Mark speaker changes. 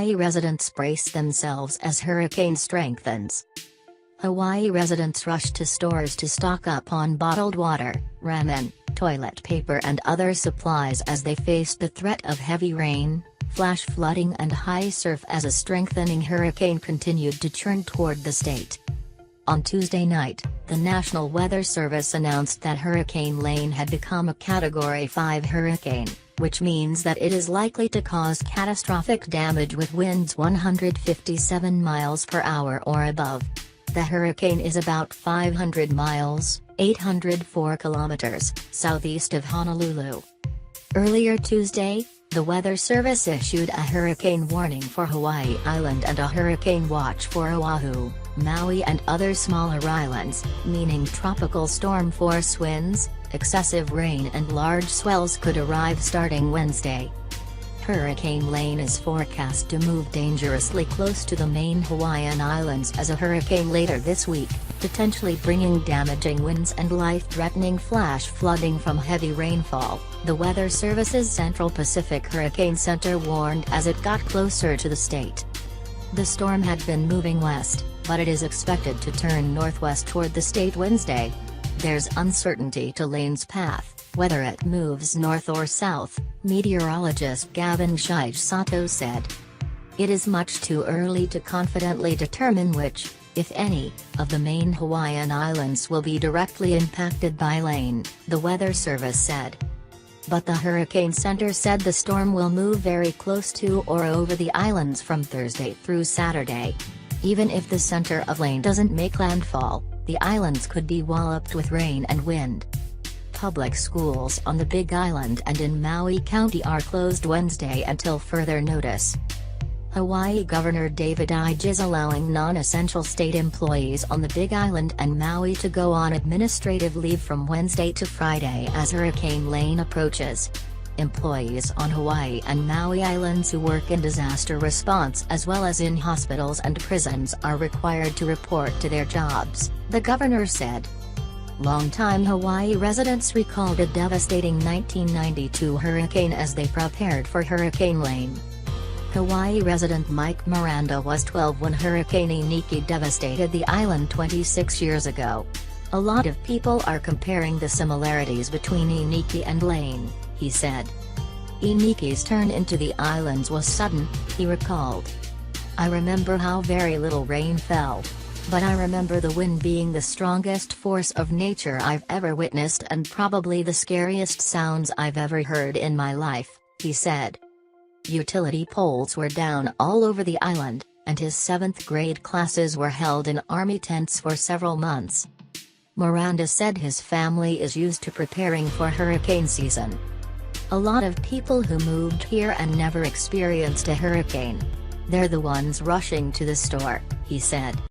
Speaker 1: Hawaii residents brace themselves as hurricane strengthens. Hawaii residents rushed to stores to stock up on bottled water, ramen, toilet paper and other supplies as they faced the threat of heavy rain, flash flooding and high surf as a strengthening hurricane continued to churn toward the state. On Tuesday night, the National Weather Service announced that Hurricane Lane had become a Category 5 hurricane, which means that it is likely to cause catastrophic damage with winds 157 miles per hour or above. The hurricane is about 500 miles, 804 kilometers, southeast of Honolulu. Earlier Tuesday, the Weather Service issued a hurricane warning for Hawaii Island and a hurricane watch for Oahu, Maui and other smaller islands, meaning tropical storm force winds, excessive rain and large swells could arrive starting Wednesday. Hurricane Lane is forecast to move dangerously close to the main Hawaiian Islands as a hurricane later this week, potentially bringing damaging winds and life-threatening flash flooding from heavy rainfall, the Weather Service's Central Pacific Hurricane Center warned as it got closer to the state. The storm had been moving west, but it is expected to turn northwest toward the state Wednesday. There's uncertainty to Lane's path, whether it moves north or south, meteorologist Gavin Shigesato said. It is much too early to confidently determine which, if any, of the main Hawaiian islands will be directly impacted by Lane, the Weather Service said. But the Hurricane Center said the storm will move very close to or over the islands from Thursday through Saturday. Even if the center of Lane doesn't make landfall, the islands could be walloped with rain and wind. Public schools on the Big Island and in Maui County are closed Wednesday until further notice. Hawaii Governor David Ige is allowing non-essential state employees on the Big Island and Maui to go on administrative leave from Wednesday to Friday as Hurricane Lane approaches. Employees on Hawaii and Maui Islands who work in disaster response as well as in hospitals and prisons are required to report to their jobs, the governor said. Longtime Hawaii residents recalled a devastating 1992 hurricane as they prepared for Hurricane Lane. Hawaii resident Mike Miranda was 12 when Hurricane Iniki devastated the island 26 years ago. A lot of people are comparing the similarities between Iniki and Lane, he said. Iniki's turn into the islands was sudden, he recalled. I remember how very little rain fell. But I remember the wind being the strongest force of nature I've ever witnessed and probably the scariest sounds I've ever heard in my life, he said. Utility poles were down all over the island, and his 7th grade classes were held in army tents for several months. Miranda said his family is used to preparing for hurricane season. A lot of people who moved here and never experienced a hurricane. They're the ones rushing to the store, he said.